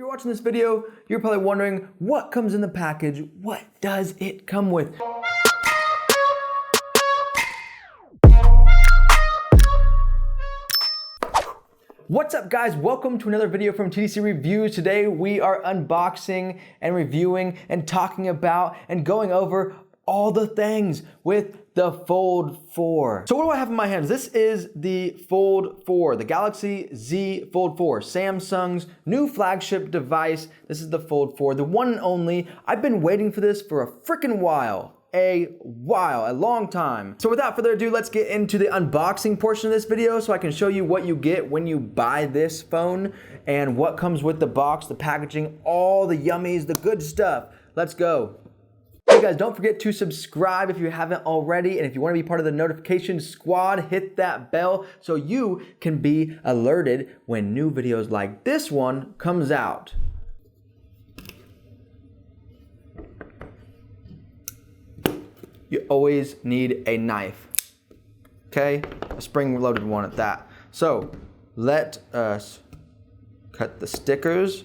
you're watching this video, you're probably wondering what comes in the package. What does it come with? What's up guys, welcome to another video from TDC Reviews. Today we are unboxing and reviewing and talking about and going over all the things with the Fold 4. So what do I have in my hands? This is the Fold 4, the Galaxy Z Fold 4, Samsung's new flagship device. This is the Fold 4, the one and only. I've been waiting for this for a freaking while. A long time. So without further ado, let's get into the unboxing portion of this video so I can show you what you get when you buy this phone and what comes with the box, the packaging, all the yummies, the good stuff. Let's go. Hey guys, don't forget to subscribe if you haven't already, and if you want to be part of the notification squad, hit that bell so you can be alerted when new videos like this one comes out. You always need a knife, okay? A spring-loaded one at that. So let us cut the stickers.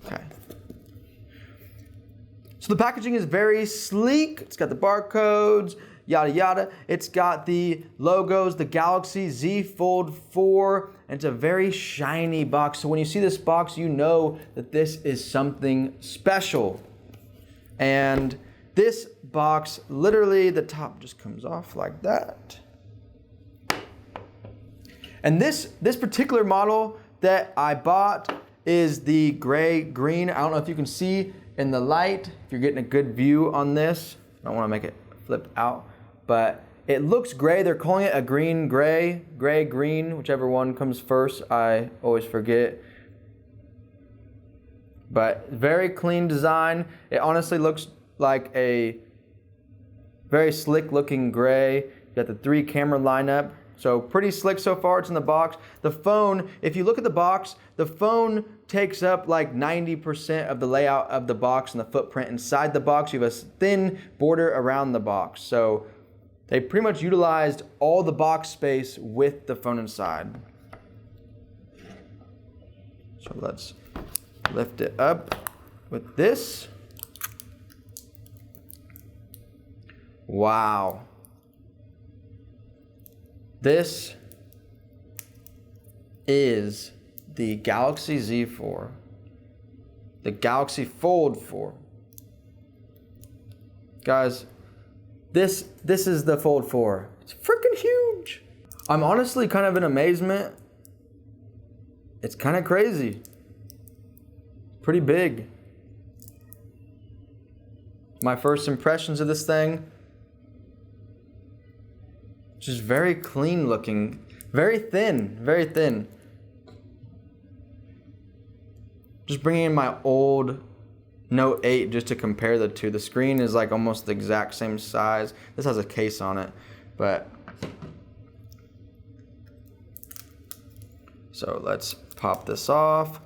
Okay. So the packaging is very sleek. It's got the barcodes, yada yada. It's got the logos, the Galaxy Z Fold 4, and it's a very shiny box. So when you see this box, you know that this is something special. And this box, literally the top just comes off like that. And this particular model that I bought is the gray green. I don't know if you can see in the light, if you're getting a good view on this. I don't want to make it flip out, but it looks gray. They're calling it a green gray, gray green, whichever one comes first. I always forget. But very clean design. It honestly looks like a very slick looking gray. You got the 3 camera lineup. So pretty slick so far. It's in the box. The phone, if you look at the box, the phone takes up like 90% of the layout of the box and the footprint inside the box. You have a thin border around the box. So they pretty much utilized all the box space with the phone inside. So let's lift it up with this. Wow. This is the Galaxy Z 4, the Galaxy Fold 4. Guys, this is the Fold 4. It's freaking huge. I'm honestly kind of in amazement. It's kind of crazy. Pretty big. My first impressions of this thing, just very clean looking, very thin, very thin. Just bringing in my old Note 8 just to compare the two. The screen is like almost the exact same size. This has a case on it, but. So let's pop this off.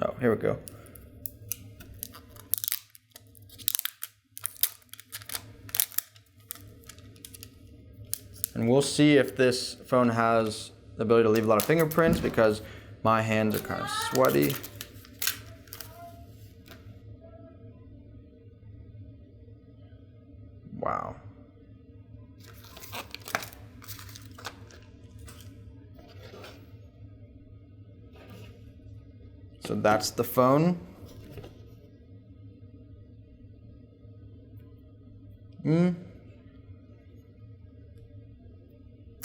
Oh, here we go. And we'll see if this phone has the ability to leave a lot of fingerprints because my hands are kind of sweaty. Wow. So that's the phone.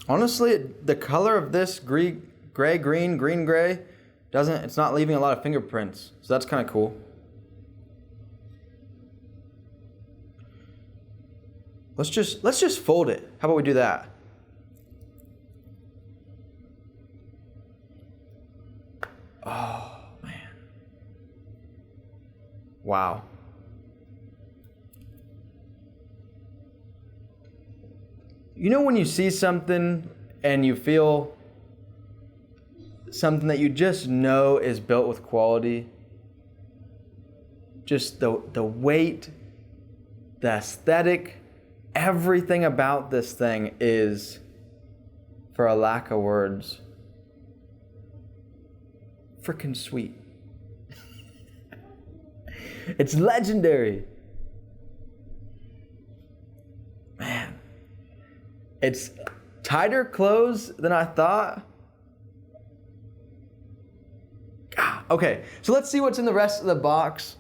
Honestly, the color of this gray, green, gray, it's not leaving a lot of fingerprints. So that's kind of cool. Let's just fold it. How about we do that? Oh, man. Wow. You know when you see something and you feel something that you just know is built with quality? Just the weight, the aesthetic, everything about this thing is, for a lack of words, freaking sweet. It's legendary. Man. It's tighter close than I thought. Okay, so let's see what's in the rest of the box.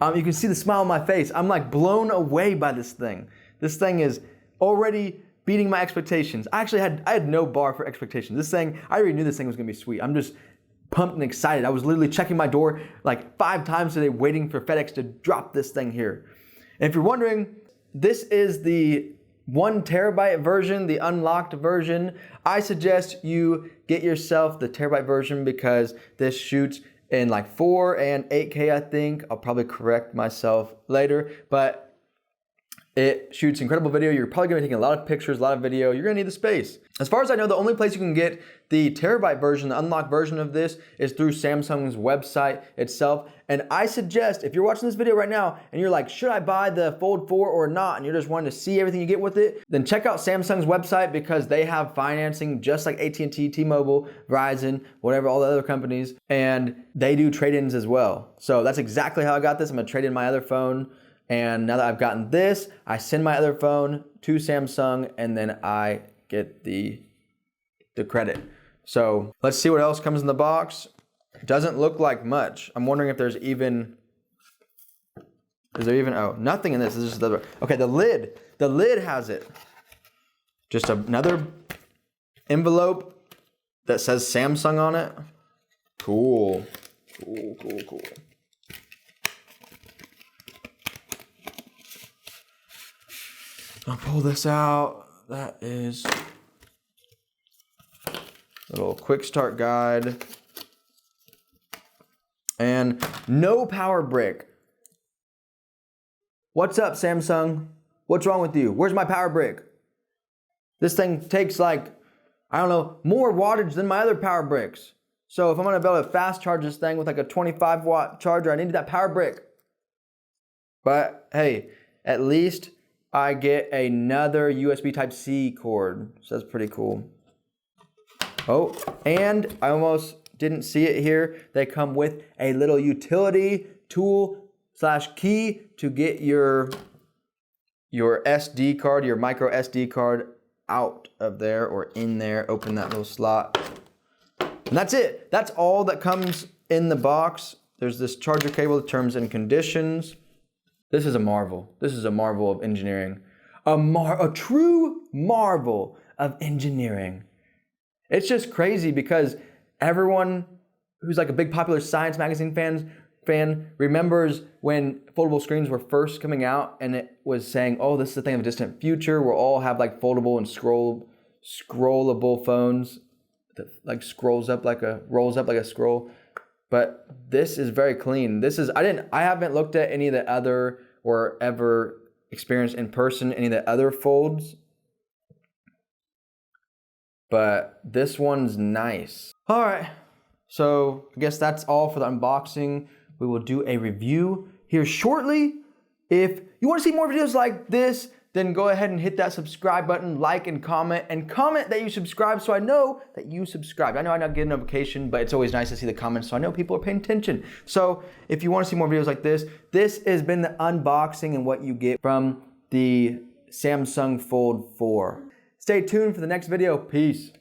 You can see the smile on my face. I'm like blown away by this thing. This thing is already beating my expectations. I had no bar for expectations. This thing, I already knew this thing was gonna be sweet. I'm just pumped and excited. I was literally checking my door like 5 times today waiting for FedEx to drop this thing here. And if you're wondering, this is the 1 terabyte version, the unlocked version. I suggest you get yourself the terabyte version because this shoots in like 4 and 8K, I think. I'll probably correct myself later, but it shoots incredible video. You're probably gonna be taking a lot of pictures, a lot of video. You're gonna need the space. As far as I know, the only place you can get the terabyte version, the unlocked version of this, is through Samsung's website itself. And I suggest, if you're watching this video right now and you're like, should I buy the Fold 4 or not? And you're just wanting to see everything you get with it, then check out Samsung's website because they have financing just like AT&T, T-Mobile, Verizon, whatever, all the other companies. And they do trade-ins as well. So that's exactly how I got this. I'm gonna trade in my other phone. And now that I've gotten this, I send my other phone to Samsung and then I get the credit. So let's see what else comes in the box. Doesn't look like much. I'm wondering if there's even, oh, nothing in this. This is just the, okay, the lid has it. Just another envelope that says Samsung on it. Cool. I'll pull this out. That is a little quick start guide. And no power brick. What's up, Samsung? What's wrong with you? Where's my power brick? This thing takes like, I don't know, more wattage than my other power bricks. So if I'm gonna be able to fast charge this thing with like a 25 watt charger, I need that power brick. But hey, at least I get another USB Type-C cord, so that's pretty cool. Oh, and I almost didn't see it here. They come with a little utility tool / key to get your SD card, your micro SD card out of there or in there. Open that little slot. And that's it. That's all that comes in the box. There's this charger cable, terms and conditions. This is a marvel. This is a marvel of engineering. A true marvel of engineering. It's just crazy because everyone who's like a big popular science magazine fan remembers when foldable screens were first coming out and it was saying, oh, this is a thing of a distant future. We'll all have like foldable and scrollable phones that like rolls up like a scroll. But this is very clean. I haven't looked at any of the other or ever experienced in person any of the other folds. But this one's nice. All right, so I guess that's all for the unboxing. We will do a review here shortly. If you want to see more videos like this, then go ahead and hit that subscribe button, like and comment that you subscribe so I know that you subscribed. I know I don't get a notification, but it's always nice to see the comments so I know people are paying attention. So if you want to see more videos like this has been the unboxing and what you get from the Samsung Fold 4. Stay tuned for the next video. Peace.